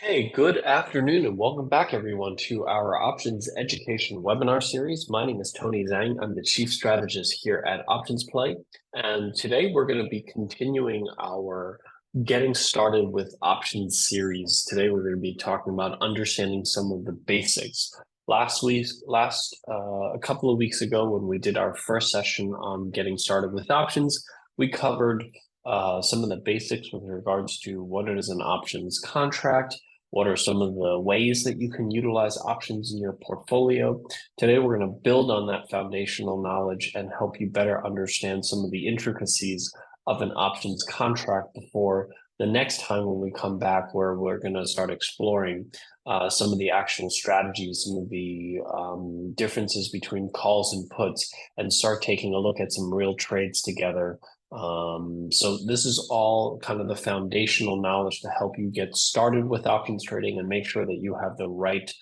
Hey, good afternoon and welcome back everyone to our options education webinar series. My name is Tony Zhang. I'm the chief strategist here at Options Play. And today we're going to be continuing our getting started with options series. Today we're going to be talking about understanding some of the basics. A couple of weeks ago when we did our first session on getting started with options, we covered some of the basics with regards to what is an options contract. What are some of the ways that you can utilize options in your portfolio? Today, we're going to build on that foundational knowledge and help you better understand some of the intricacies of an options contract before the next time when we come back, where we're going to start exploring some of the actual strategies, some of the differences between calls and puts, and start taking a look at some real trades together. So this is all kind of the foundational knowledge to help you get started with options trading and make sure that you have the right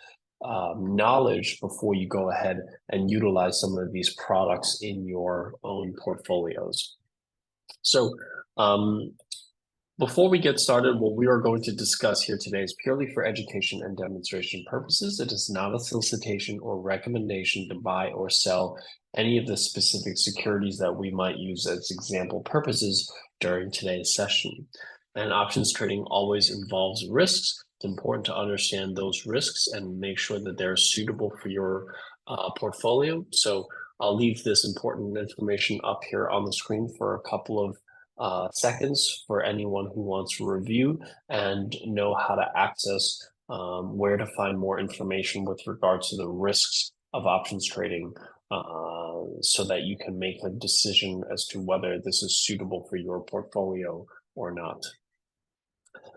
knowledge before you go ahead and utilize some of these products in your own portfolios. So before we get started, what we are going to discuss here today is purely for education and demonstration purposes. It is not a solicitation or recommendation to buy or sell any of the specific securities that we might use as example purposes during today's session. And options trading always involves risks. It's important to understand those risks and make sure that they're suitable for your portfolio. So I'll leave this important information up here on the screen for a couple of seconds for anyone who wants to review and know how to access where to find more information with regards to the risks of options trading so that you can make a decision as to whether this is suitable for your portfolio or not.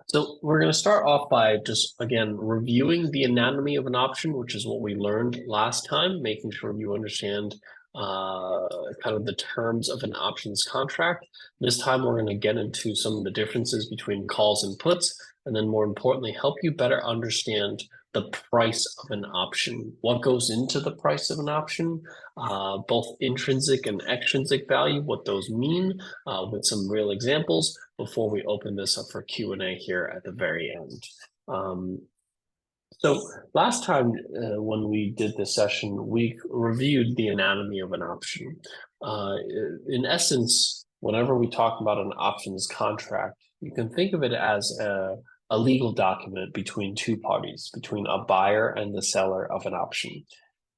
So we're going to start off by just, again, reviewing the anatomy of an option, which is what we learned last time, making sure you understand kind of the terms of an options contract. This time, we're going to get into some of the differences between calls and puts, and then more importantly, help you better understand the price of an option, what goes into the price of an option, both intrinsic and extrinsic value, what those mean, with some real examples before we open this up for Q&A here at the very end. So last time when we did this session, we reviewed the anatomy of an option. In essence, whenever we talk about an options contract, you can think of it as a legal document between two parties, between a buyer and the seller of an option.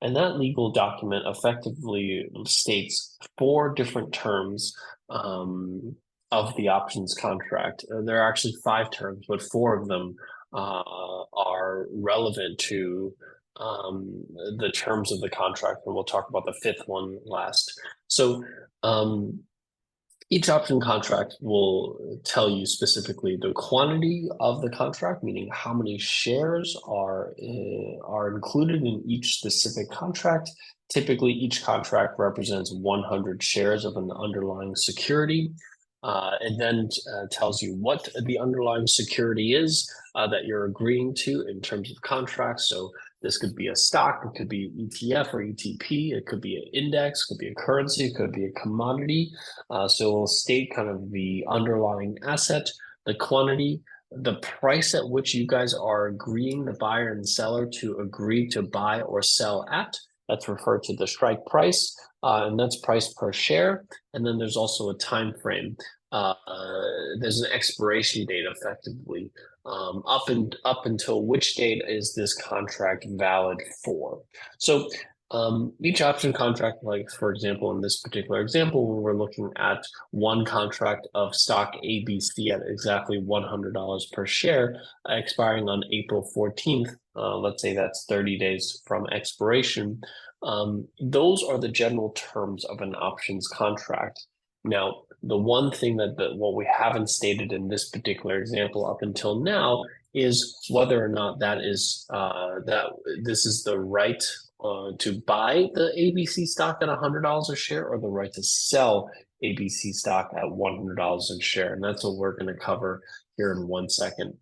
And that legal document effectively states four different terms of the options contract. There are actually five terms, but four of them are relevant to the terms of the contract, and we'll talk about the fifth one last. So each option contract will tell you specifically the quantity of the contract, meaning how many shares are included in each specific contract. Typically, each contract represents 100 shares of an underlying security. It then tells you what the underlying security is that you're agreeing to in terms of contracts. So this could be a stock, it could be ETF or ETP, it could be an index, it could be a currency, it could be a commodity. So it'll state kind of the underlying asset, the quantity, the price at which you guys are agreeing, the buyer and seller, to agree to buy or sell at. That's referred to the strike price, and that's price per share. And then there's also a time frame. There's an expiration date effectively. Up until which date is this contract valid for? So each option contract, like for example, in this particular example, we're looking at one contract of stock ABC at exactly $100 per share, expiring on April 14th. Let's say that's 30 days from expiration. Those are the general terms of an options contract. Now, the one thing what we haven't stated in this particular example up until now is whether or not that this is the right to buy the ABC stock at $100 a share, or the right to sell ABC stock at $100 a share. And that's what we're going to cover here in 1 second.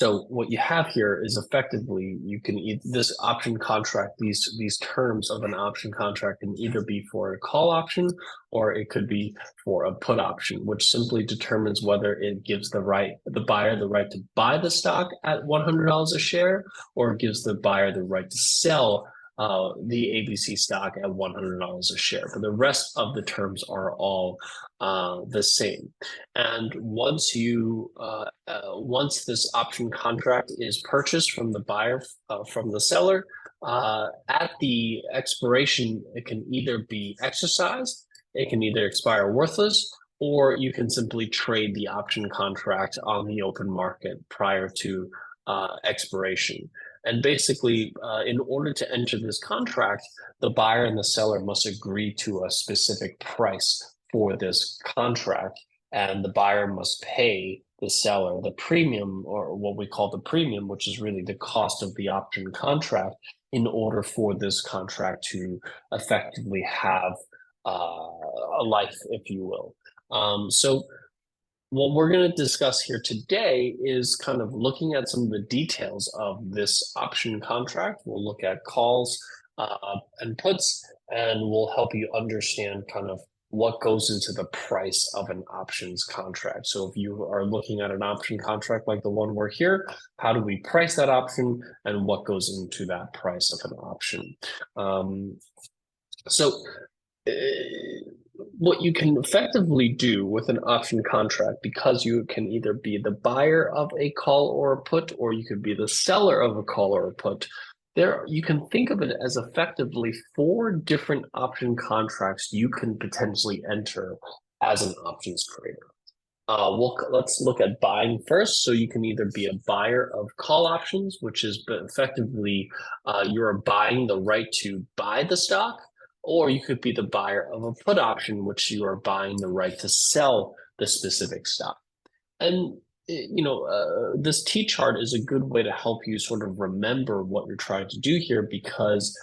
So what you have here is effectively you can this option contract, these terms of an option contract can either be for a call option or it could be for a put option, which simply determines whether it gives the buyer the right to buy the stock at $100 a share, or it gives the buyer the right to sell the ABC stock at $100 a share. But the rest of the terms are all the same. And once this option contract is purchased from the buyer, from the seller, at the expiration, it can either be exercised, it can either expire worthless, or you can simply trade the option contract on the open market prior to expiration. And basically, in order to enter this contract, the buyer and the seller must agree to a specific price for this contract, and the buyer must pay the seller the premium, or what we call the premium, which is really the cost of the option contract, in order for this contract to effectively have a life, if you will. So what we're going to discuss here today is kind of looking at some of the details of this option contract. We'll look at calls and puts, and we'll help you understand kind of what goes into the price of an options contract. So if you are looking at an option contract like the one we're here, how do we price that option and what goes into that price of an option? What you can effectively do with an option contract, because you can either be the buyer of a call or a put, or you could be the seller of a call or a put, you can think of it as effectively 4 different option contracts you can potentially enter as an options trader. Let's look at buying first. So you can either be a buyer of call options, which is effectively you're buying the right to buy the stock, or you could be the buyer of a put option, which you are buying the right to sell the specific stock. And this T chart is a good way to help you sort of remember what you're trying to do here, because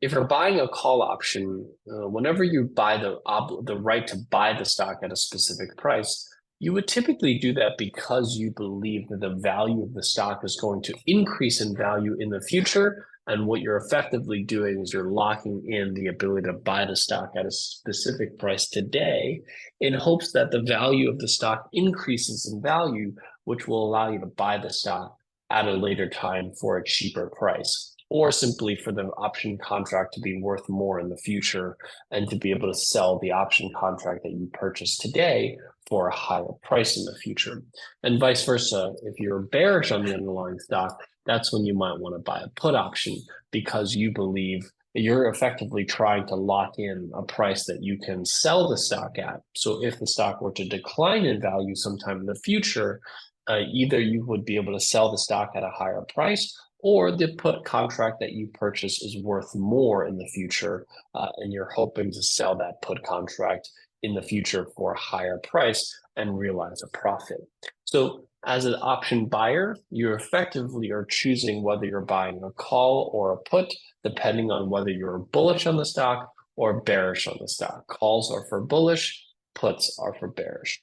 if you're buying a call option, whenever you buy the right to buy the stock at a specific price, you would typically do that because you believe that the value of the stock is going to increase in value in the future. And what you're effectively doing is you're locking in the ability to buy the stock at a specific price today in hopes that the value of the stock increases in value, which will allow you to buy the stock at a later time for a cheaper price, or simply for the option contract to be worth more in the future and to be able to sell the option contract that you purchased today for a higher price in the future. And vice versa, if you're bearish on the underlying stock, that's when you might want to buy a put option, because you believe that you're effectively trying to lock in a price that you can sell the stock at. So if the stock were to decline in value sometime in the future, either you would be able to sell the stock at a higher price, or the put contract that you purchase is worth more in the future, and you're hoping to sell that put contract in the future for a higher price and realize a profit. So as an option buyer, you effectively are choosing whether you're buying a call or a put, depending on whether you're bullish on the stock or bearish on the stock. Calls are for bullish, puts are for bearish.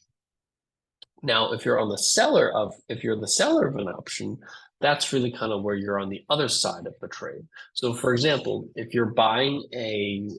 Now, if you're the seller of an option, that's really kind of where you're on the other side of the trade. So, for example, if you're buying a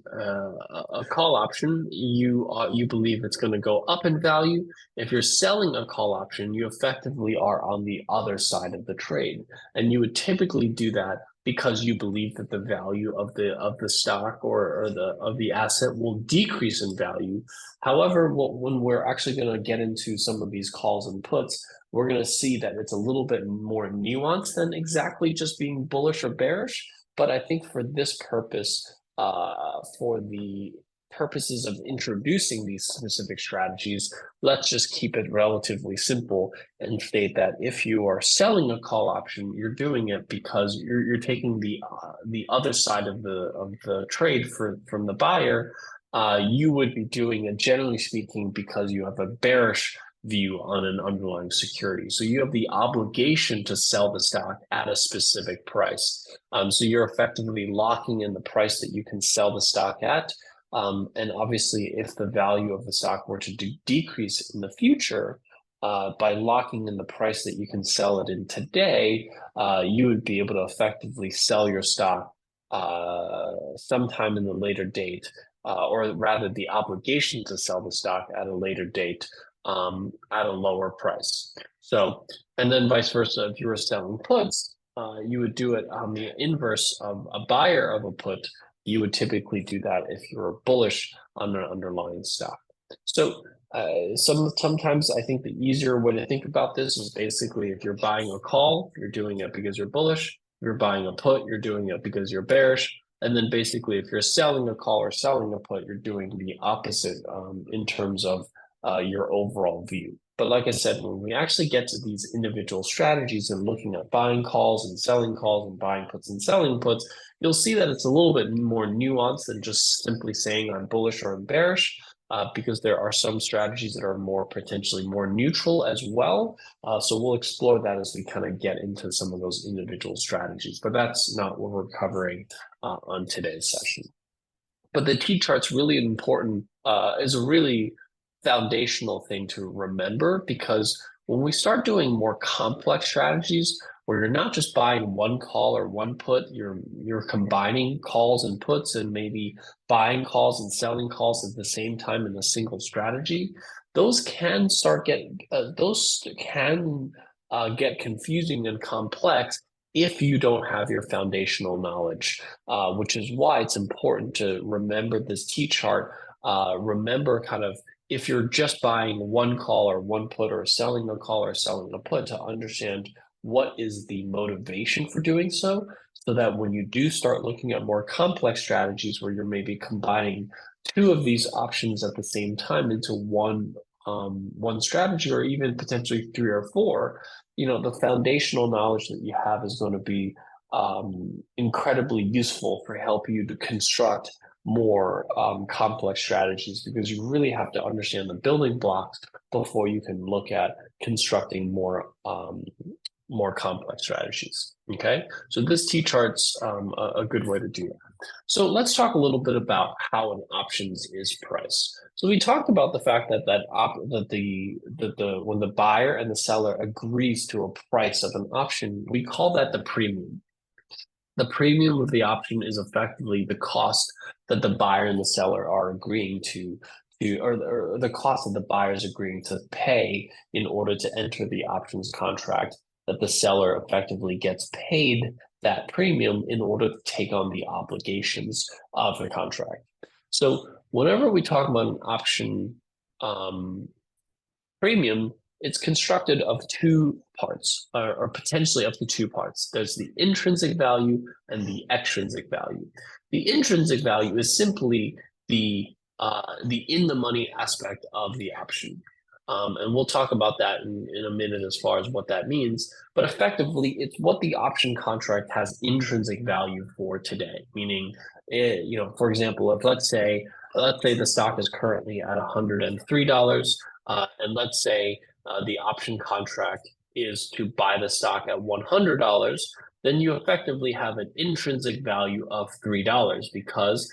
call option, you believe it's going to go up in value. If you're selling a call option, you effectively are on the other side of the trade, and you would typically do that because you believe that the value of the stock or of the asset will decrease in value. However, when we're actually going to get into some of these calls and puts, we're going to see that it's a little bit more nuanced than exactly just being bullish or bearish. But I think for this purpose, for the purposes of introducing these specific strategies, let's just keep it relatively simple and state that if you are selling a call option, you're doing it because you're taking the other side of the trade from the buyer. You would be doing it, generally speaking, because you have a bearish view on an underlying security. So you have the obligation to sell the stock at a specific price. So you're effectively locking in the price that you can sell the stock at. And obviously, if the value of the stock were to decrease in the future, by locking in the price that you can sell it in today, you would be able to effectively sell your stock sometime in the later date, or rather the obligation to sell the stock at a later date at a lower price. So, and then vice versa, if you were selling puts, you would do it on the inverse of a buyer of a put. You would typically do that if you were bullish on an underlying stock. So sometimes I think the easier way to think about this is basically if you're buying a call, you're doing it because you're bullish. If you're buying a put, you're doing it because you're bearish. And then basically if you're selling a call or selling a put, you're doing the opposite in terms of your overall view. But like I said, when we actually get to these individual strategies and looking at buying calls and buying puts and selling puts, you'll see that it's a little bit more nuanced than just simply saying I'm bullish or I'm bearish. Because there are some strategies that are potentially more neutral as well. So we'll explore that as we kind of get into some of those individual strategies, but that's not what we're covering on today's session. But the T-chart's really important, is a really foundational thing to remember, because when we start doing more complex strategies, where you're not just buying one call or one put, you're combining calls and puts and maybe buying calls and selling calls at the same time in a single strategy, those can get confusing and complex if you don't have your foundational knowledge, which is why it's important to remember this T-chart. Remember kind of if you're just buying one call or one put, or selling a call or selling a put, to understand what is the motivation for doing so that when you do start looking at more complex strategies where you're maybe combining two of these options at the same time into one strategy, or even potentially three or four, the foundational knowledge that you have is going to be incredibly useful for helping you to construct more complex strategies, because you really have to understand the building blocks before you can look at constructing more complex strategies. Okay, so this T-chart's a good way to do that. So let's talk a little bit about how an options is priced. So we talked about the fact that when the buyer and the seller agrees to a price of an option, we call that the premium. The premium of the option is effectively the cost that the buyer and the seller are agreeing or the cost that the buyer is agreeing to pay in order to enter the options contract, that the seller effectively gets paid that premium in order to take on the obligations of the contract. So whenever we talk about an option premium, it's constructed of two parts, or potentially up to two parts. There's the intrinsic value and the extrinsic value. The intrinsic value is simply the in the money aspect of the option. And we'll talk about that in a minute as far as what that means. But effectively, it's what the option contract has intrinsic value for today. Meaning, for example, if let's say the stock is currently at $103, and let's say the option contract is to buy the stock at $100, then you effectively have an intrinsic value of $3, because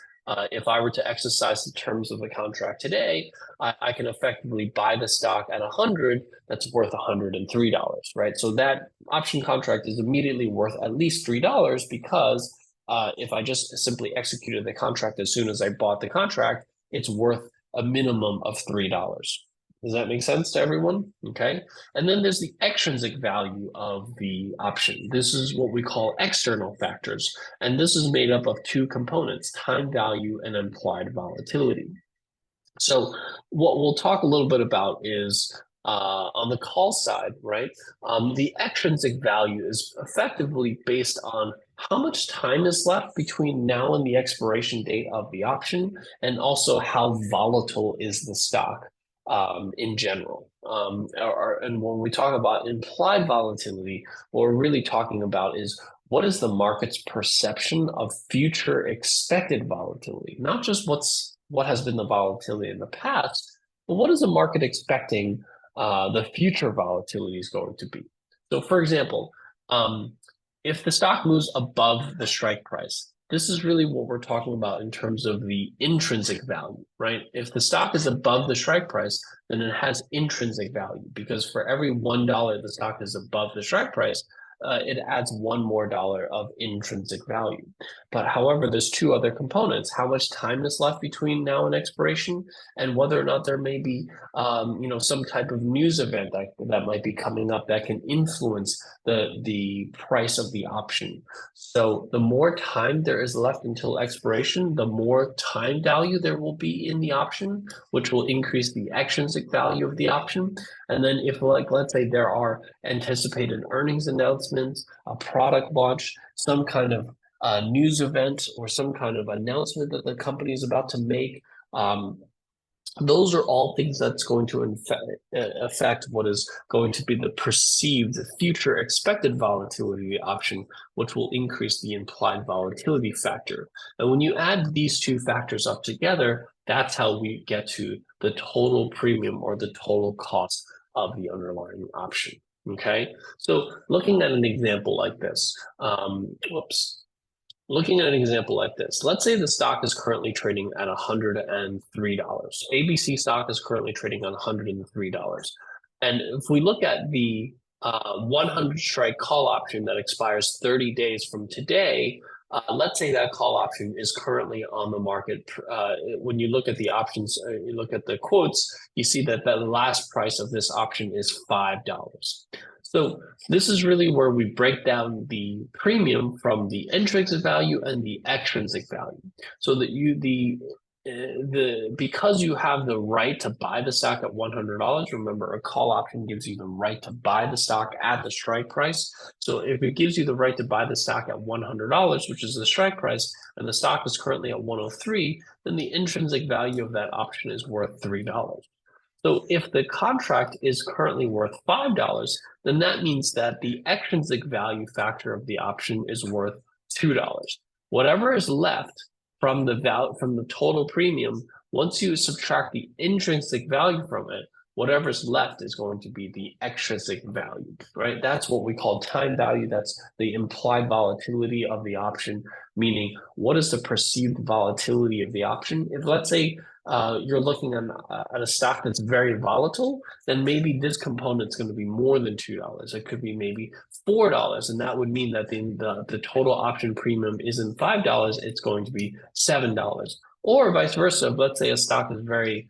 if I were to exercise the terms of the contract today, I can effectively buy the stock at 100 that's worth $103, right? So that option contract is immediately worth at least $3, because if I just simply executed the contract as soon as I bought the contract, it's worth a minimum of $3. Does that make sense to everyone? Okay. And then there's the extrinsic value of the option. This is what we call external factors. And this is made up of two components, time value and implied volatility. So what we'll talk a little bit about is on the call side, right? The extrinsic value is effectively based on how much time is left between now and the expiration date of the option, and also how volatile is the stock in general. And when we talk about implied volatility, what we're really talking about is what is the market's perception of future expected volatility, not just what has been the volatility in the past, but what is the market expecting the future volatility is going to be. So for example, if the stock moves above the strike price, this is really what we're talking about in terms of the intrinsic value, right? If the stock is above the strike price, then it has intrinsic value because for every $1 the stock is above the strike price, it adds one more dollar of intrinsic value. But however, there's two other components: how much time is left between now and expiration, and whether or not there may be, some type of news event that might be coming up that can influence the price of the option. So the more time there is left until expiration, the more time value there will be in the option, which will increase the extrinsic value of the option. And then if, like, let's say there are anticipated earnings announcements, a product launch, some kind of news event, or some kind of announcement that the company is about to make, those are all things that's going to affect what is going to be the perceived future expected volatility of the option, which will increase the implied volatility factor. And when you add these two factors up together, that's how we get to the total premium or the total cost of the underlying option. Okay, so looking at an example like this, looking at an example like this, let's say the stock is currently trading at $103. ABC stock is currently trading on $103. And if we look at the 100 strike call option that expires 30 days from today, let's say that call option is currently on the market. When you look at the options, you look at the quotes, you see that the last price of this option is $5. So this is really where we break down the premium from the intrinsic value and the extrinsic value, so that because you have the right to buy the stock at $100. Remember, a call option gives you the right to buy the stock at the strike price. So if it gives you the right to buy the stock at $100, which is the strike price, and the stock is currently at 103, then the intrinsic value of that option is worth $3. So if the contract is currently worth $5, then that means that the extrinsic value factor of the option is worth $2. Whatever is left from the total premium, once you subtract the intrinsic value from it, whatever's left is going to be the extrinsic value, right? That's what we call time value. That's the implied volatility of the option, meaning what is the perceived volatility of the option? If, let's say, you're looking at a stock that's very volatile, then maybe this component is going to be more than $2. It could be maybe $4, and that would mean that the total option premium isn't $5; it's going to be $7. Or vice versa. Let's say a stock is very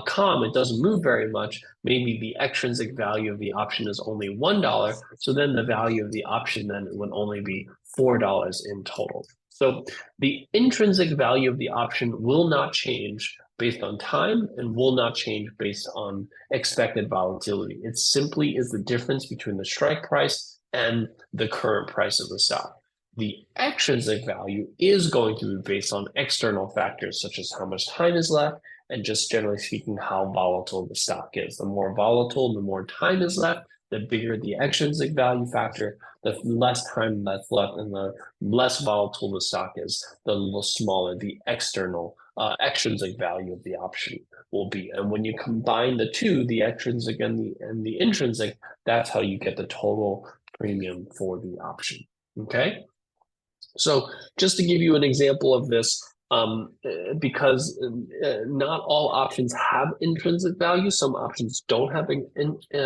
calm, it doesn't move very much. Maybe the extrinsic value of the option is only $1, so then the value of the option then would only be $4 in total. So the intrinsic value of the option will not change based on time and will not change based on expected volatility. It simply is the difference between the strike price and the current price of the stock. The extrinsic value is going to be based on external factors such as how much time is left and just generally speaking how volatile the stock is. The more volatile, the more time is left, the bigger the extrinsic value factor, the less time that's left, and the less volatile the stock is, the little smaller the extrinsic value of the option will be. And when you combine the two, the extrinsic and the intrinsic, that's how you get the total premium for the option. Okay. So just to give you an example of this, because not all options have intrinsic value, some options don't have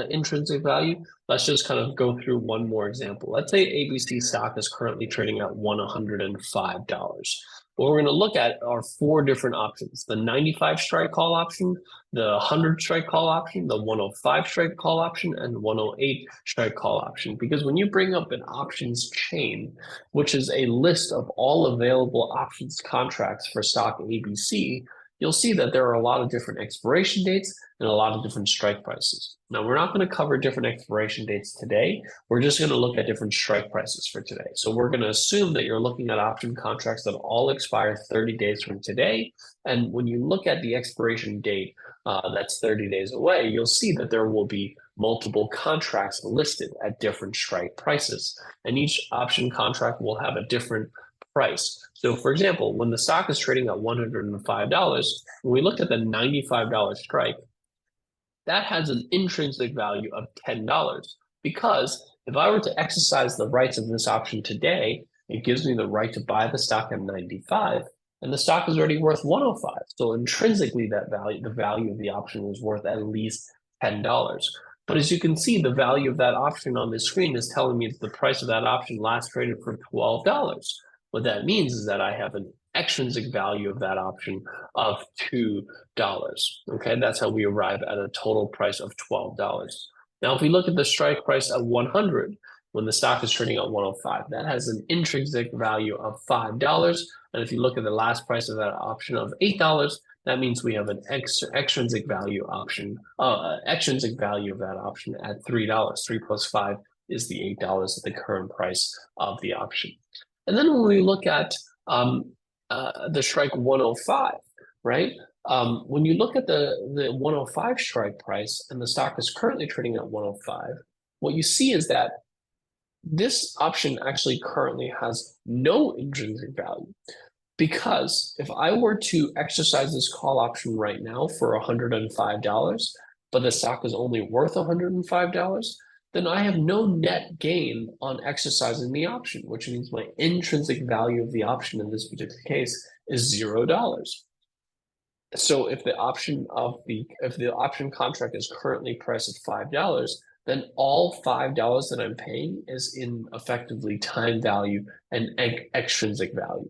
intrinsic value. Let's just kind of go through one more example. Let's say ABC stock is currently trading at $105. What we're going to look at are four different options: the 95 strike call option, the 100 strike call option, the 105 strike call option, and 108 strike call option. Because when you bring up an options chain, which is a list of all available options contracts for stock ABC, you'll see that there are a lot of different expiration dates and a lot of different strike prices. Now, we're not going to cover different expiration dates today. We're just going to look at different strike prices for today. So we're going to assume that you're looking at option contracts that all expire 30 days from today. And when you look at the expiration date that's 30 days away, you'll see that there will be multiple contracts listed at different strike prices. And each option contract will have a different price. So for example, when the stock is trading at $105, when we look at the $95 strike, that has an intrinsic value of $10, because if I were to exercise the rights of this option today, it gives me the right to buy the stock at 95, and the stock is already worth 105. So intrinsically, that value, the value of the option is worth at least $10. But as you can see, the value of that option on the screen is telling me that the price of that option last traded for $12. What that means is that I have an extrinsic value of that option of $2. Okay, that's how we arrive at a total price of $12. Now, if we look at the strike price at 100, when the stock is trading at 105, that has an intrinsic value of $5. And if you look at the last price of that option of $8, that means we have an extrinsic value option, extrinsic value of that option at $3. 3 plus 5 is the $8 at the current price of the option. And then when we look at the strike 105, right? When you look at the 105 strike price and the stock is currently trading at 105, what you see is that this option actually currently has no intrinsic value. Because if I were to exercise this call option right now for $105, but the stock is only worth $105, then I have no net gain on exercising the option, which means my intrinsic value of the option in this particular case is $0. So if the option contract is currently priced at $5, then all $5 that I'm paying is in effectively time value and extrinsic value.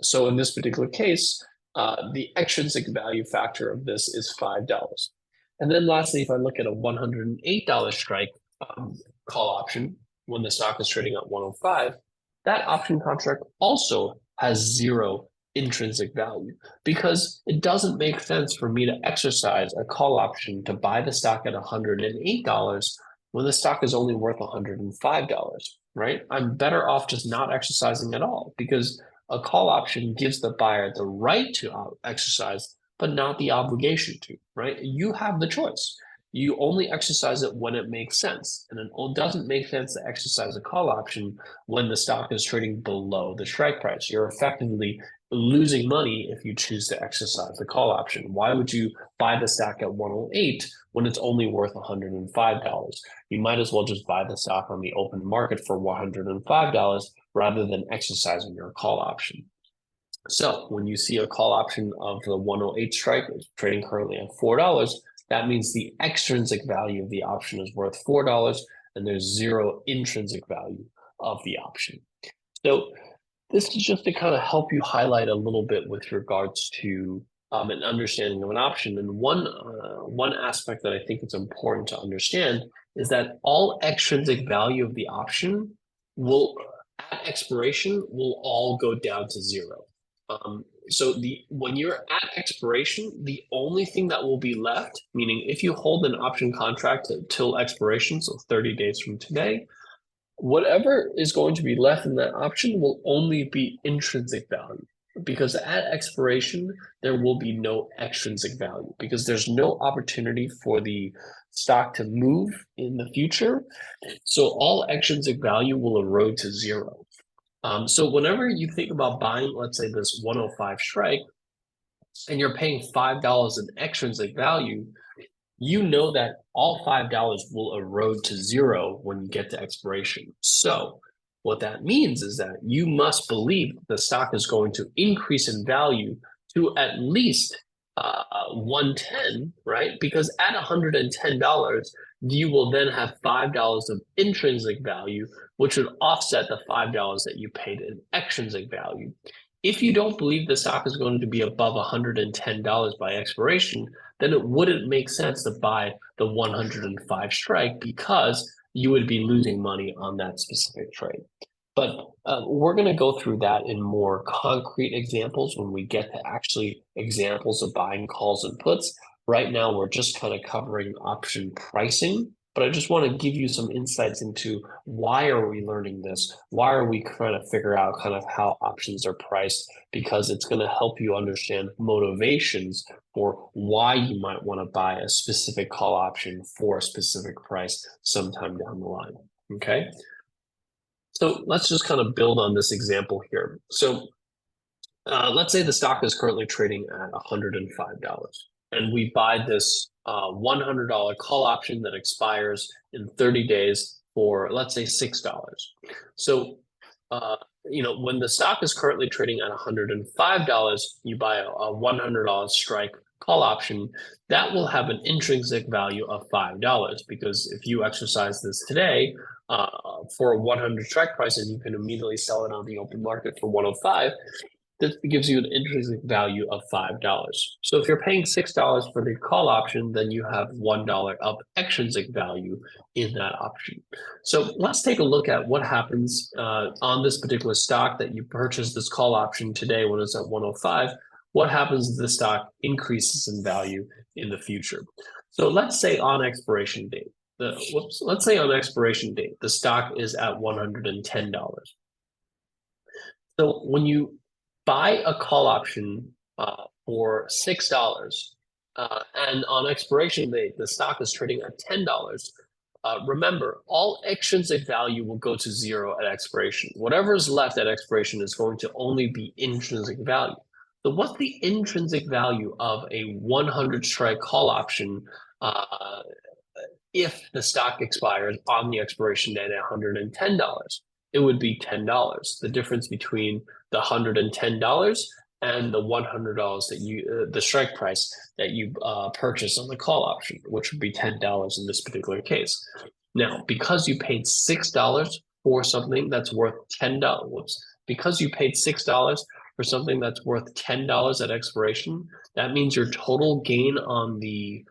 So in this particular case, the extrinsic value factor of this is $5. And then lastly, if I look at a $108 strike call option when the stock is trading at 105, that option contract also has zero intrinsic value because it doesn't make sense for me to exercise a call option to buy the stock at $108 when the stock is only worth $105, right? I'm better off just not exercising at all because a call option gives the buyer the right to exercise, but not the obligation to, right? You have the choice. You only exercise it when it makes sense. And it doesn't make sense to exercise a call option when the stock is trading below the strike price. You're effectively losing money if you choose to exercise the call option. Why would you buy the stock at 108 when it's only worth $105? You might as well just buy the stock on the open market for $105 rather than exercising your call option. So when you see a call option of the 108 strike trading currently at $4, that means the extrinsic value of the option is worth $4 and there's zero intrinsic value of the option. So this is just to kind of help you highlight a little bit with regards to an understanding of an option. And one aspect that I think it's important to understand is that all extrinsic value of the option will, at expiration, will all go down to zero. So when you're at expiration, the only thing that will be left, meaning if you hold an option contract till expiration, so 30 days from today, whatever is going to be left in that option will only be intrinsic value because at expiration, there will be no extrinsic value because there's no opportunity for the stock to move in the future. So all extrinsic value will erode to zero. So whenever you think about buying, let's say this 105 strike, and you're paying $5 in extrinsic value, you know that all $5 will erode to zero when you get to expiration. So what that means is that you must believe the stock is going to increase in value to at least 110, right? Because at $110, you will then have $5 of intrinsic value, which would offset the $5 that you paid in extrinsic value. If you don't believe the stock is going to be above $110 by expiration, then it wouldn't make sense to buy the 105 strike because you would be losing money on that specific trade. But we're going to go through that in more concrete examples when we get to actually examples of buying calls and puts. Right now, we're just kind of covering option pricing, but I just want to give you some insights into why are we learning this? Why are we trying to figure out kind of how options are priced? Because it's going to help you understand motivations for why you might want to buy a specific call option for a specific price sometime down the line, okay? So let's just kind of build on this example here. So let's say the stock is currently trading at $105 and we buy this $100 call option that expires in 30 days for, let's say, $6. So when the stock is currently trading at $105, you buy a $100 strike call option. That will have an intrinsic value of $5 because if you exercise this today for a 100 strike price and you can immediately sell it on the open market for 105, this gives you an intrinsic value of $5. So if you're paying $6 for the call option, then you have $1 of extrinsic value in that option. So let's take a look at what happens on this particular stock that you purchased this call option today when it's at 105. What happens if the stock increases in value in the future? So let's say on expiration date, let's say on expiration date, the stock is at $110. So when you buy a call option for $6, and on expiration date, the stock is trading at $10. Remember, all extrinsic value will go to zero at expiration. Whatever is left at expiration is going to only be intrinsic value. So what's the intrinsic value of a 100 strike call option if the stock expires on the expiration date at $110? It would be $10. The difference between the $110 and the $100 that you, the strike price that you purchase on the call option, which would be $10 in this particular case. Now, because you paid $6 for something that's worth $10, because you paid $6 for something that's worth $10 at expiration, that means your total gain on the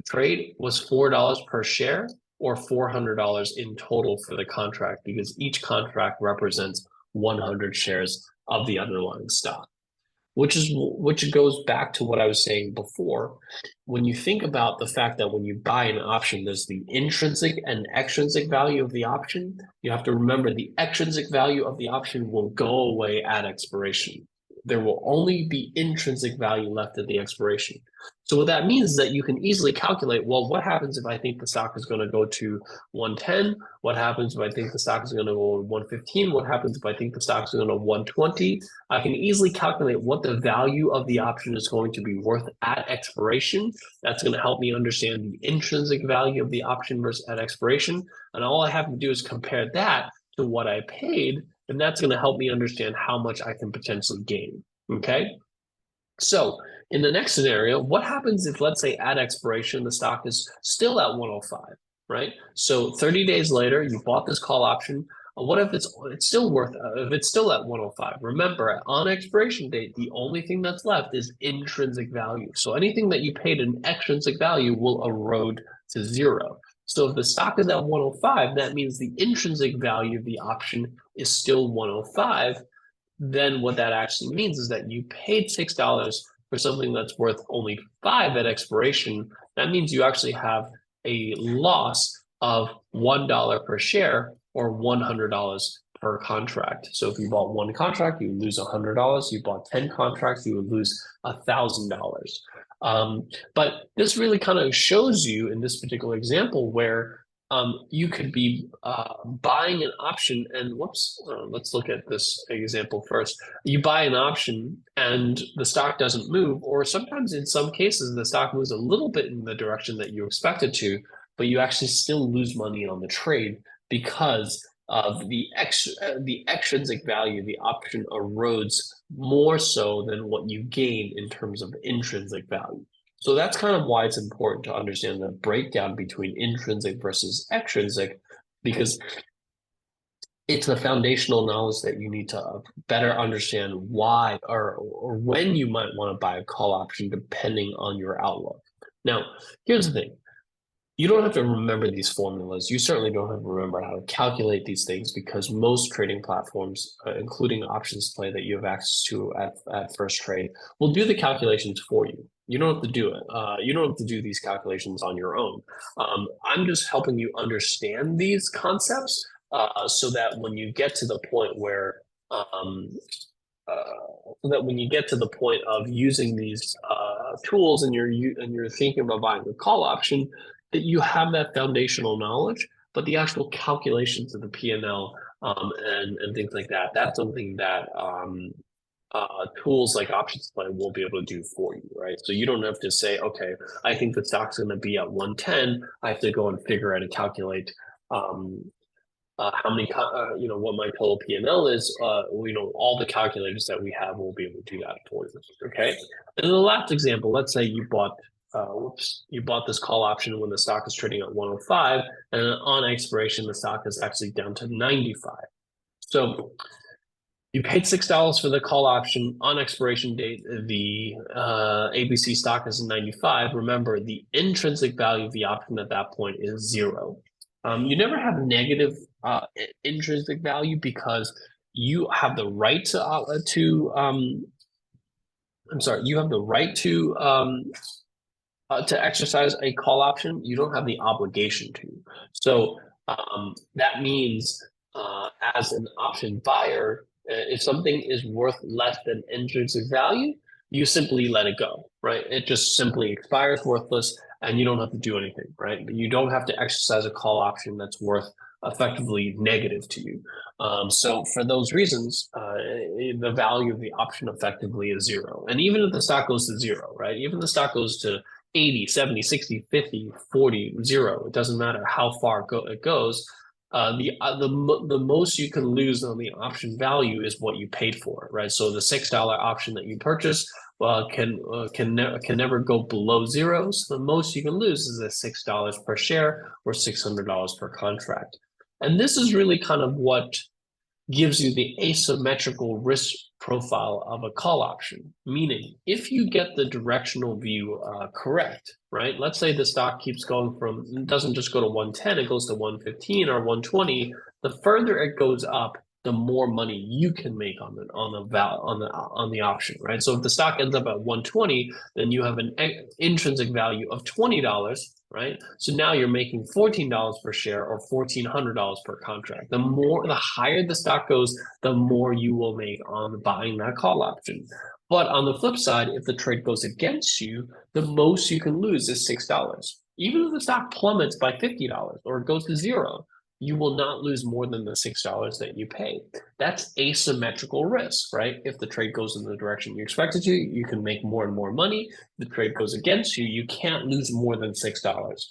trade was $4 per share, or $400 in total for the contract, because each contract represents 100 shares of the underlying stock, which goes back to what I was saying before. When you think about the fact that when you buy an option, there's the intrinsic and extrinsic value of the option, you have to remember the extrinsic value of the option will go away at expiration. There will only be intrinsic value left at the expiration. So what that means is that you can easily calculate, well, what happens if I think the stock is going to go to 110? What happens if I think the stock is going to go to 115? What happens if I think the stock is going to 120? I can easily calculate what the value of the option is going to be worth at expiration. That's going to help me understand the intrinsic value of the option versus at expiration. And all I have to do is compare that to what I paid, and that's going to help me understand how much I can potentially gain. Okay. So in the next scenario, what happens if, let's say, at expiration, the stock is still at 105, right? So 30 days later, you bought this call option. What if it's still worth, if it's still at 105? Remember, on expiration date, the only thing that's left is intrinsic value. So anything that you paid in extrinsic value will erode to zero. So if the stock is at 105, that means the intrinsic value of the option is still 105. Then what that actually means is that you paid $6 for something that's worth only $5 at expiration. That means you actually have a loss of $1 per share, or $100 per contract. So if you bought one contract, you would lose $100. You bought 10 contracts, you would lose $1,000. But this really kind of shows you in this particular example where you could be buying an option, and let's look at this example first. You buy an option and the stock doesn't move, or sometimes in some cases, the stock moves a little bit in the direction that you expect it to, but you actually still lose money on the trade because of the extrinsic value of the option erodes more so than what you gain in terms of intrinsic value. So that's kind of why it's important to understand the breakdown between intrinsic versus extrinsic, because it's the foundational knowledge that you need to better understand why or when you might want to buy a call option depending on your outlook. Now, here's the thing. You don't have to remember these formulas. You certainly don't have to remember how to calculate these things, because most trading platforms, including OptionsPlay that you have access to at First Trade, will do the calculations for you. You don't have to do it. You don't have to do these calculations on your own. I'm just helping you understand these concepts so that when you get to the point where of using these tools and you're thinking about buying a call option, that you have that foundational knowledge, but the actual calculations of the P&L and things like that, that's something that tools like OptionsPlay will be able to do for you, right? So you don't have to say, okay, I think the stock's going to be at 110. I have to go and figure out and calculate how many, what my total P&L is, all the calculators that we have will be able to do that for you. Okay. And the last example, let's say you bought this call option when the stock is trading at 105, and on expiration, the stock is actually down to 95. So you paid $6 for the call option. On expiration date, the ABC stock is 95. Remember, the intrinsic value of the option at that point is 0. You never have negative intrinsic value because you have the right you have the right to exercise a call option. You don't have the obligation to. So that means as an option buyer, if something is worth less than intrinsic value, you simply let it go, right? It just simply expires worthless and you don't have to do anything, right? You don't have to exercise a call option that's worth effectively negative to you. So for those reasons, the value of the option effectively is 0. And even if the stock goes to 0, right? Even if the stock goes to 80, 70, 60, 50, 40, 0, it doesn't matter how far it goes. The most you can lose on the option value is what you paid for, right? So the $6 option that you purchase can never go below 0. So the most you can lose is the $6 per share or $600 per contract. And this is really kind of what gives you the asymmetrical risk profile of a call option. Meaning, if you get the directional view correct, right? Let's say the stock keeps going it doesn't just go to 110, it goes to 115 or 120. The further it goes up, the more money you can make on the option, right? So if the stock ends up at 120, then you have an intrinsic value of $20, right? So now you're making $14 per share or $1,400 per contract. The higher the stock goes, the more you will make on buying that call option. But on the flip side, if the trade goes against you, the most you can lose is $6. Even if the stock plummets by $50 or it goes to 0, you will not lose more than the $6 that you pay. That's asymmetrical risk, right? If the trade goes in the direction you expect it to, you can make more and more money. If the trade goes against you, you can't lose more than $6.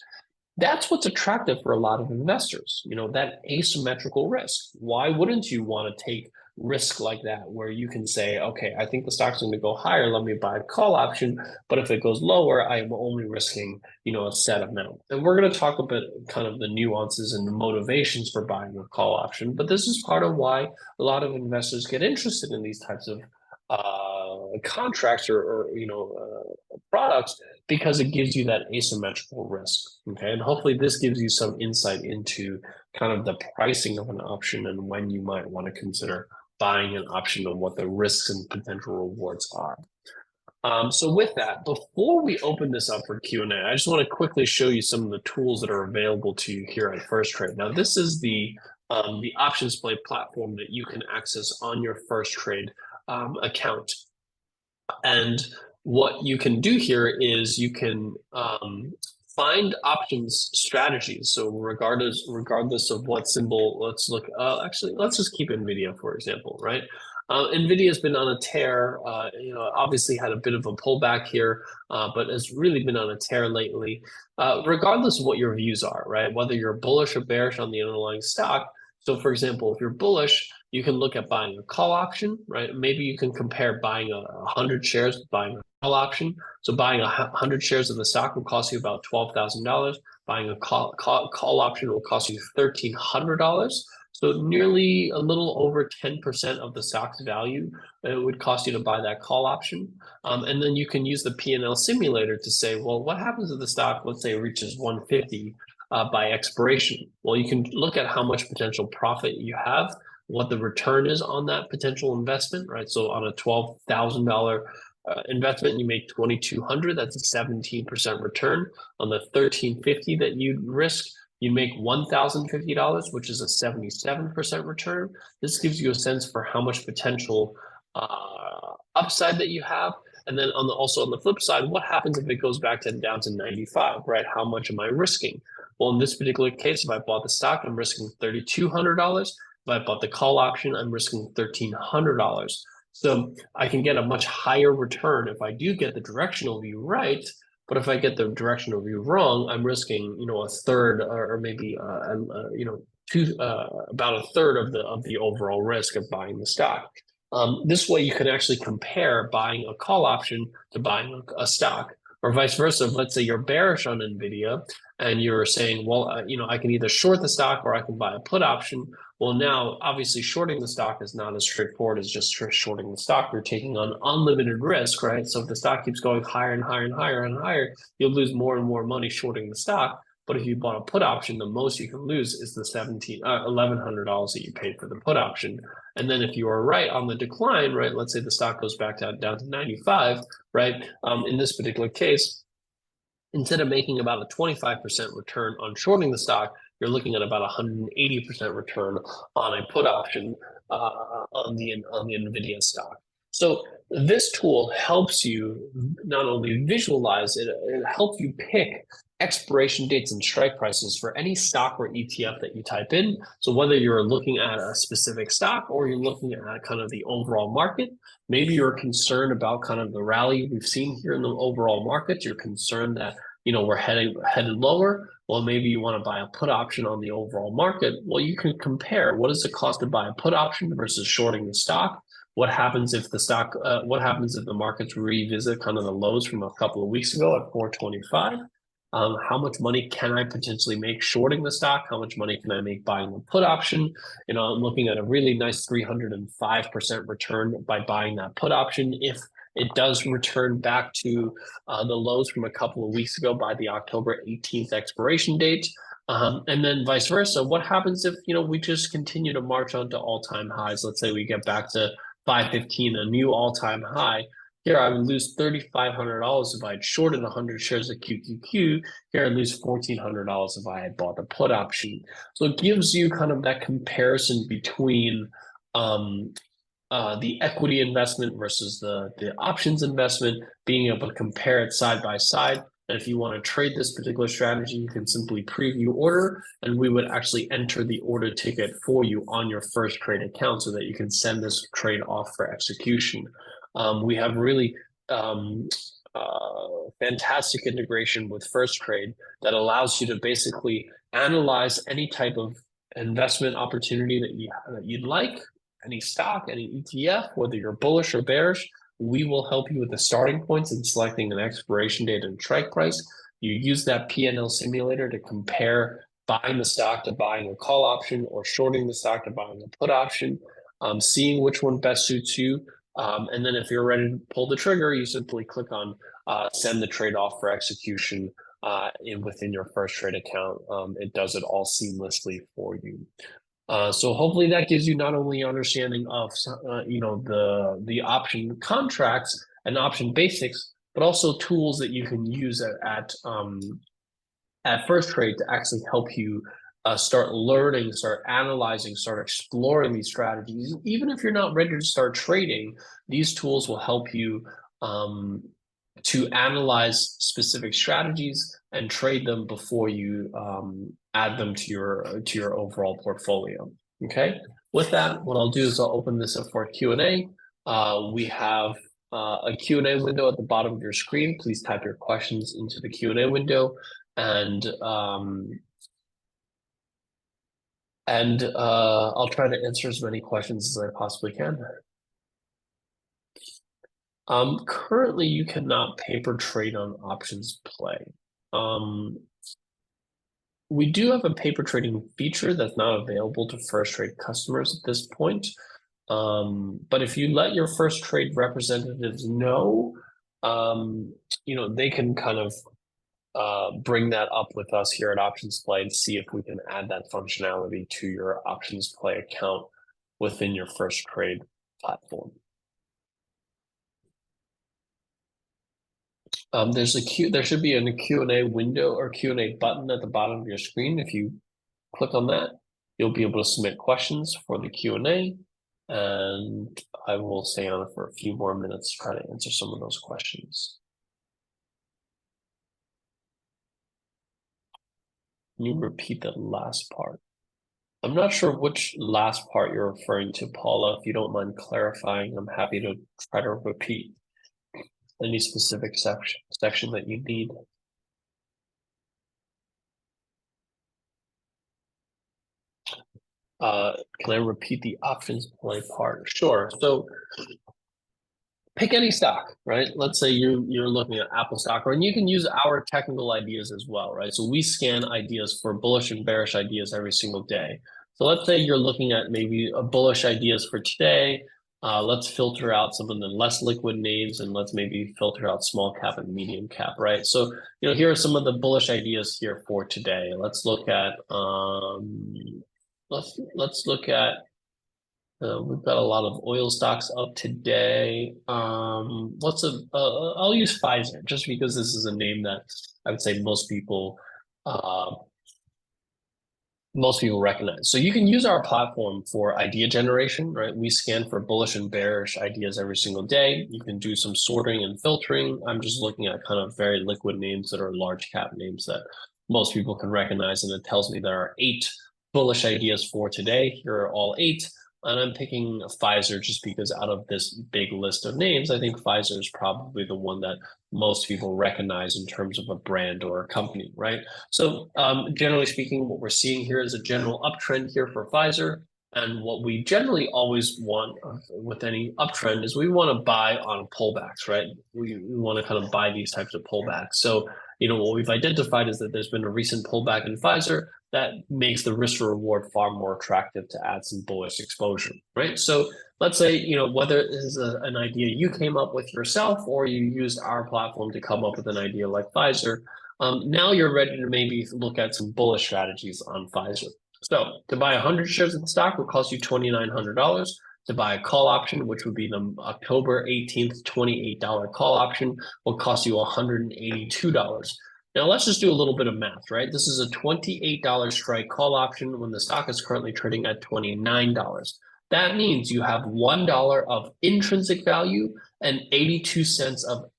That's what's attractive for a lot of investors, that asymmetrical risk. Why wouldn't you want to take risk like that where you can say, okay, I think the stock's going to go higher, let me buy a call option, but if it goes lower, I'm only risking, a set amount. And we're going to talk a bit kind of the nuances and the motivations for buying a call option, but this is part of why a lot of investors get interested in these types of contracts or products, because it gives you that asymmetrical risk. Okay. And hopefully this gives you some insight into kind of the pricing of an option and when you might want to consider buying an option and what the risks and potential rewards are. So with that, before we open this up for Q&A, I just want to quickly show you some of the tools that are available to you here at First Trade. Now, this is the OptionsPlay platform that you can access on your First Trade account. And what you can do here is you can find options strategies. So regardless of what symbol, let's look, let's just keep NVIDIA, for example, right? NVIDIA has been on a tear, obviously had a bit of a pullback here, but has really been on a tear lately. Regardless of what your views are, right? Whether you're bullish or bearish on the underlying stock. So for example, if you're bullish, you can look at buying a call option, right? Maybe you can compare buying 100 shares with buying a call option. So buying 100 shares of the stock will cost you about $12,000. Buying a call option will cost you $1,300. So nearly a little over 10% of the stock's value it would cost you to buy that call option. And then you can use the P&L simulator to say, well, what happens if the stock, let's say, reaches 150 by expiration? Well, you can look at how much potential profit you have, what the return is on that potential investment, right? So on a $12,000 investment, you make $2,200. That's a 17% return. On the $1,350 that you risk, you make $1,050, which is a 77% return. This gives you a sense for how much potential upside that you have. And then also on the flip side, what happens if it goes back down to 95, right? How much am I risking? Well, in this particular case, if I bought the stock, I'm risking $3,200. If I bought the call option, I'm risking $1,300. So I can get a much higher return if I do get the directional view right. But if I get the directional view wrong, I'm risking, a third or maybe, about a third of the overall risk of buying the stock. This way, you can actually compare buying a call option to buying a stock, or vice versa. Let's say you're bearish on Nvidia, and you're saying, well, I can either short the stock or I can buy a put option. Well, now obviously shorting the stock is not as straightforward as just shorting the stock. You're taking on unlimited risk, right? So if the stock keeps going higher and higher and higher and higher, you'll lose more and more money shorting the stock. But if you bought a put option, the most you can lose is the $1,100 that you paid for the put option. And then if you are right on the decline, right, let's say the stock goes back down to 95, right? In this particular case, instead of making about a 25% return on shorting the stock, you're looking at about 180% return on a put option on the Nvidia stock. So this tool helps you not only visualize it, it helps you pick expiration dates and strike prices for any stock or ETF that you type in. So whether you're looking at a specific stock or you're looking at kind of the overall market, maybe you're concerned about kind of the rally we've seen here in the overall market. You're concerned that we're headed lower. Well, maybe you want to buy a put option on the overall market. Well, you can compare what does it cost to buy a put option versus shorting the stock. What happens if the stock? What happens if the markets revisit kind of the lows from a couple of weeks ago at 425? How much money can I potentially make shorting the stock? How much money can I make buying the put option? I'm looking at a really nice 305% return by buying that put option. If it does return back to the lows from a couple of weeks ago by the October 18th expiration date. And then vice versa. What happens if, we just continue to march on to all-time highs? Let's say we get back to 515, a new all-time high. Here, I would lose $3,500 if I had shorted 100 shares of QQQ. Here, I'd lose $1,400 if I had bought the put option. So it gives you kind of that comparison between the equity investment versus the options investment, being able to compare it side by side. And if you want to trade this particular strategy, you can simply preview order, and we would actually enter the order ticket for you on your first trade account so that you can send this trade off for execution. We have really fantastic integration with First Trade that allows you to basically analyze any type of investment opportunity that you'd like, any stock, any ETF, whether you're bullish or bearish. We will help you with the starting points in selecting an expiration date and strike price. You use that P&L simulator to compare buying the stock to buying a call option or shorting the stock to buying a put option, seeing which one best suits you. And then if you're ready to pull the trigger, you simply click on send the trade off for execution within your First Trade account. It does it all seamlessly for you. So hopefully that gives you not only understanding of the option contracts and option basics, but also tools that you can use at First Trade to actually help you start learning, start analyzing, start exploring these strategies. Even if you're not ready to start trading, these tools will help you to analyze specific strategies and trade them before you add them to your overall portfolio. Okay. With that, what I'll do is I'll open this up for a Q&A. We have a Q&A window at the bottom of your screen. Please type your questions into the Q&A window, and I'll try to answer as many questions as I possibly can. Currently, you cannot paper trade on options play. We do have a paper trading feature that's not available to First Trade customers at this point. But if you let your First Trade representatives know, they can kind of bring that up with us here at Options Play and see if we can add that functionality to your Options Play account within your First Trade platform. There should be a Q&A window or Q&A button at the bottom of your screen. If you click on that, you'll be able to submit questions for the Q&A, and I will stay on it for a few more minutes to try to answer some of those questions. Can you repeat the last part? I'm not sure which last part you're referring to, Paula. If you don't mind clarifying, I'm happy to try to repeat any specific section that you need. Can I repeat the options play part? Sure. So pick any stock, right? Let's say you're looking at Apple stock, and you can use our technical ideas as well, right? So we scan ideas for bullish and bearish ideas every single day. So let's say you're looking at maybe a bullish ideas for today. Let's filter out some of the less liquid names, and let's maybe filter out small cap and medium cap, right? So here are some of the bullish ideas here for today. Let's look at let's look at we've got a lot of oil stocks up today. I'll use Pfizer just because this is a name that I would say most people recognize. So you can use our platform for idea generation, right? We scan for bullish and bearish ideas every single day. You can do some sorting and filtering. I'm just looking at kind of very liquid names that are large cap names that most people can recognize. And it tells me there are 8 bullish ideas for today. Here are all 8. And I'm picking Pfizer just because out of this big list of names, I think Pfizer is probably the one that most people recognize in terms of a brand or a company, right? So generally speaking, what we're seeing here is a general uptrend here for Pfizer. And what we generally always want with any uptrend is we want to buy on pullbacks, right? We want to kind of buy these types of pullbacks. So, what we've identified is that there's been a recent pullback in Pfizer that makes the risk to reward far more attractive to add some bullish exposure, right? So let's say, whether this is an idea you came up with yourself or you used our platform to come up with an idea like Pfizer, now you're ready to maybe look at some bullish strategies on Pfizer. So to buy 100 shares of the stock will cost you $2,900. To buy a call option, which would be the October 18th, $28 call option, will cost you $182. Now let's just do a little bit of math, right? This is a $28 strike call option when the stock is currently trading at $29. That means you have $1 of intrinsic value and 82 cents of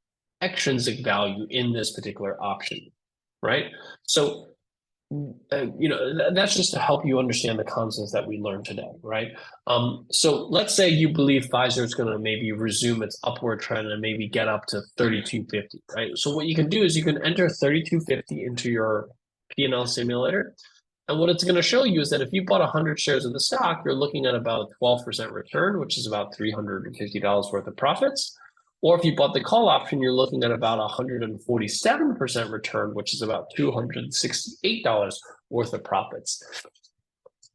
extrinsic value in this particular option, right? So that's just to help you understand the concepts that we learned today, right? So let's say you believe Pfizer is going to maybe resume its upward trend and maybe get up to 32.50, right? So what you can do is you can enter 32.50 into your P&L simulator. And what it's going to show you is that if you bought 100 shares of the stock, you're looking at about a 12% return, which is about $350 worth of profits. Or if you bought the call option, you're looking at about 147% return, which is about $268 worth of profits.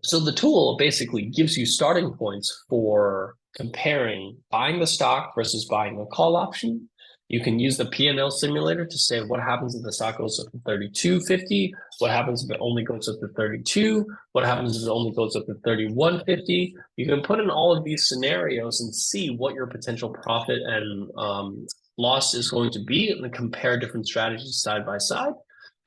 So the tool basically gives you starting points for comparing buying the stock versus buying a call option. You can use the P&L simulator to say what happens if the stock goes up to 32.50, what happens if it only goes up to 32, what happens if it only goes up to 31.50. You can put in all of these scenarios and see what your potential profit and loss is going to be and compare different strategies side by side.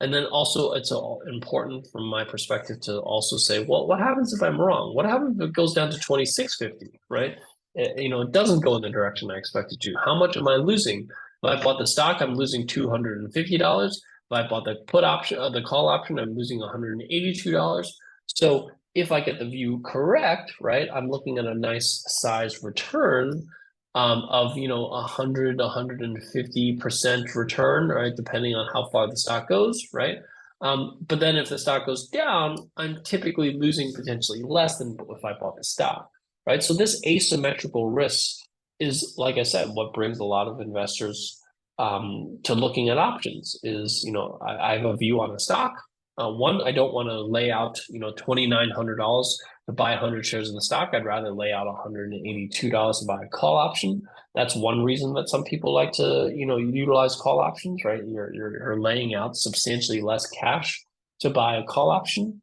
And then also it's important from my perspective to also say, well, what happens if I'm wrong? What happens if it goes down to 26.50, right? It doesn't go in the direction I expected to. How much am I losing? If I bought the stock, I'm losing $250. If I bought the put option, the call option, I'm losing $182. So if I get the view correct, right, I'm looking at a nice size return of 150% return, right, depending on how far the stock goes, right. But then if the stock goes down, I'm typically losing potentially less than if I bought the stock, right? So this asymmetrical risk is, like I said, what brings a lot of investors to looking at options. Is I have a view on a stock. One, I don't want to lay out $2,900 to buy 100 shares in the stock. I'd rather lay out $182 to buy a call option. That's one reason that some people like to utilize call options, right? You're laying out substantially less cash to buy a call option,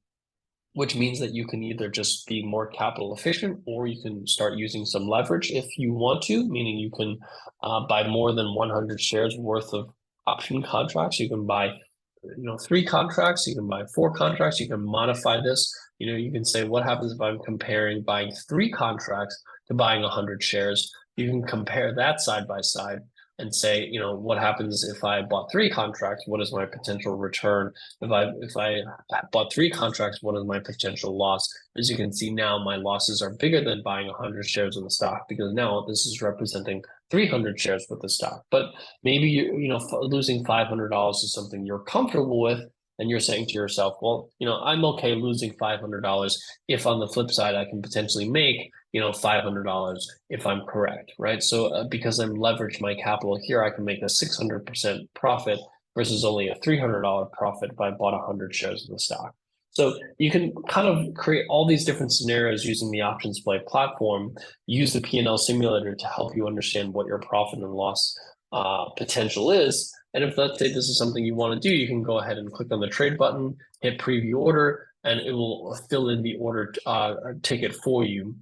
which means that you can either just be more capital efficient or you can start using some leverage if you want to, meaning you can buy more than 100 shares worth of option contracts. You can buy 3 contracts, you can buy 4 contracts, you can modify this. You can say, what happens if I'm comparing buying 3 contracts to buying 100 shares? You can compare that side by side and say, what happens if I bought 3 contracts? What is my potential return? If I bought 3 contracts, what is my potential loss? As you can see now, my losses are bigger than buying 100 shares of the stock because now this is representing 300 shares with the stock. But maybe losing $500 is something you're comfortable with, and you're saying to yourself, well, I'm okay losing $500 if on the flip side I can potentially make, $500 if I'm correct, right? So because I'm leveraged my capital here, I can make a 600% profit versus only a $300 profit if I bought 100 shares of the stock. So you can kind of create all these different scenarios using the Options Play platform, use the P&L simulator to help you understand what your profit and loss potential is. And if, let's say, this is something you want to do, you can go ahead and click on the trade button, hit preview order, and it will fill in the order ticket for you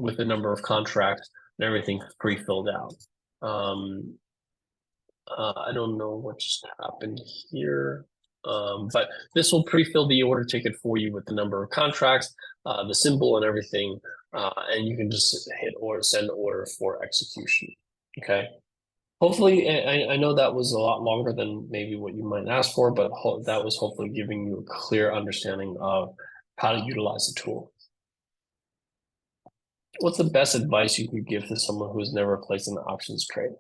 with the number of contracts and everything pre-filled out. I don't know what just happened here. But this will pre-fill the order ticket for you with the number of contracts, the symbol and everything, and you can just hit or send order for execution. Okay. Hopefully, I know that was a lot longer than maybe what you might ask for, but that was hopefully giving you a clear understanding of how to utilize the tool. What's the best advice you could give to someone who's never placed an options trade?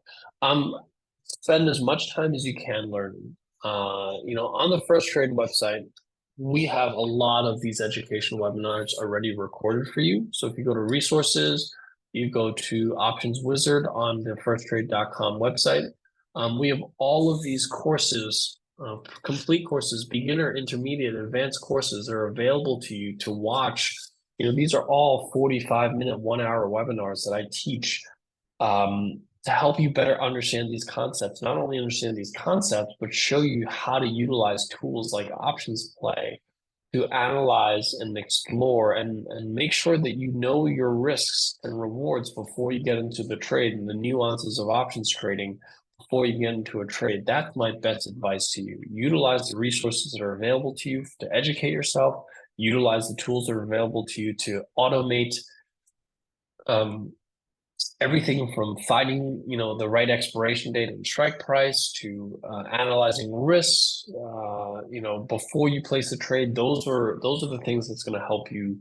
Spend as much time as you can learning. On the First Trade website, we have a lot of these educational webinars already recorded for you. So if you go to resources, you go to Options Wizard on the firsttrade.com website. We have all of these courses, complete courses, beginner, intermediate, advanced courses that are available to you to watch. These are all 45-minute, 1-hour webinars that I teach to help you better understand these concepts, not only understand these concepts, but show you how to utilize tools like Options Play to analyze and explore and make sure that you know your risks and rewards before you get into the trade and the nuances of options trading before you get into a trade. That's my best advice to you. Utilize the resources that are available to you to educate yourself, utilize the tools that are available to you to automate everything from finding, the right expiration date and strike price to analyzing risks, before you place a trade. Those are the things that's going to help you,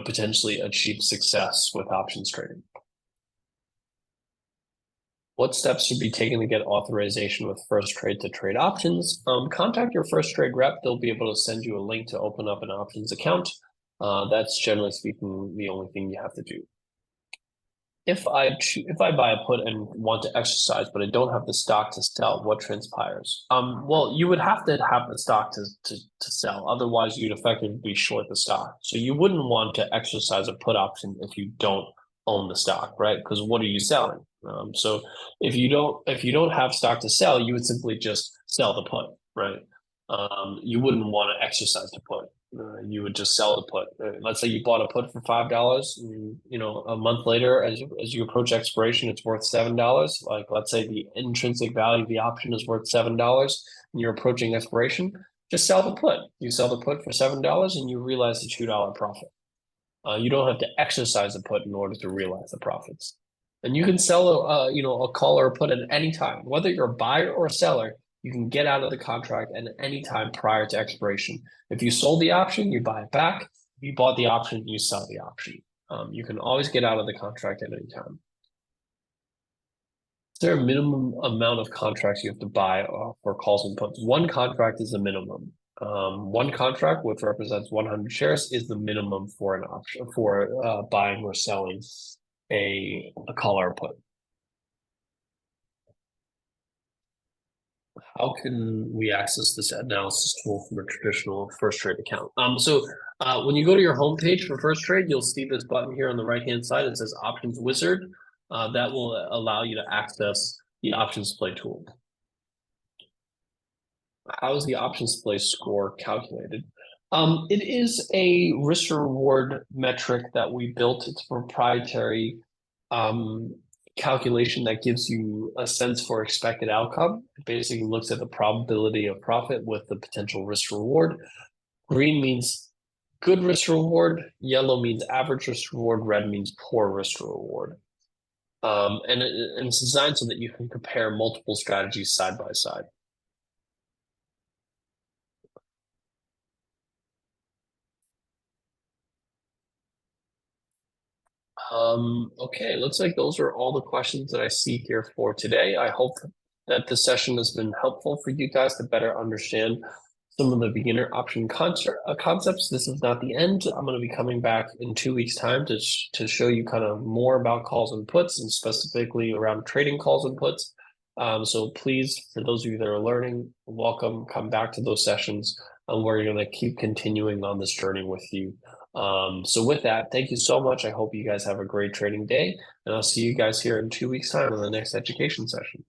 potentially achieve success with options trading. What steps should be taken to get authorization with First Trade to trade options? Contact your First Trade rep. They'll be able to send you a link to open up an options account. That's generally speaking the only thing you have to do. If I buy a put and want to exercise, but I don't have the stock to sell, what transpires? Well, you would have to have the stock to sell. Otherwise, you'd effectively be short the stock. So you wouldn't want to exercise a put option if you don't own the stock, right? Because what are you selling? So if you don't have stock to sell, you would simply just sell the put, right? You wouldn't want to exercise the put. You would just sell the put. Let's say you bought a put for $5, and a month later, as you approach expiration, it's worth $7. Like, let's say the intrinsic value of the option is worth $7, and you're approaching expiration. Just sell the put. You sell the put for $7, and you realize the $2 profit. You don't have to exercise the put in order to realize the profits. And you can sell a call or a put at any time, whether you're a buyer or a seller. You can get out of the contract at any time prior to expiration. If you sold the option, you buy it back. If you bought the option, you sell the option. You can always get out of the contract at any time. Is there a minimum amount of contracts you have to buy for calls and puts? One contract is the minimum. One contract, which represents 100 shares, is the minimum for an option for buying or selling a call or put. How can we access this analysis tool from a traditional First Trade account? So when you go to your homepage for First Trade, you'll see this button here on the right-hand side. It says Options Wizard. That will allow you to access the Options Play tool. How is the Options Play score calculated? It is a risk reward metric that we built. It's proprietary calculation that gives you a sense for expected outcome. It basically looks at the probability of profit with the potential risk reward. Green means good risk reward, yellow means average risk reward, red means poor risk reward. And it's designed so that you can compare multiple strategies side by side. Okay, looks like those are all the questions that I see here for today. I hope that this session has been helpful for you guys to better understand some of the beginner option concepts. This is not the end. I'm going to be coming back in 2 weeks' time to show you kind of more about calls and puts, and specifically around trading calls and puts. So please, for those of you that are learning, welcome, come back to those sessions, and we're going to keep continuing on this journey with you. So with that, thank you so much. I hope you guys have a great trading day, and I'll see you guys here in 2 weeks' time on the next education session.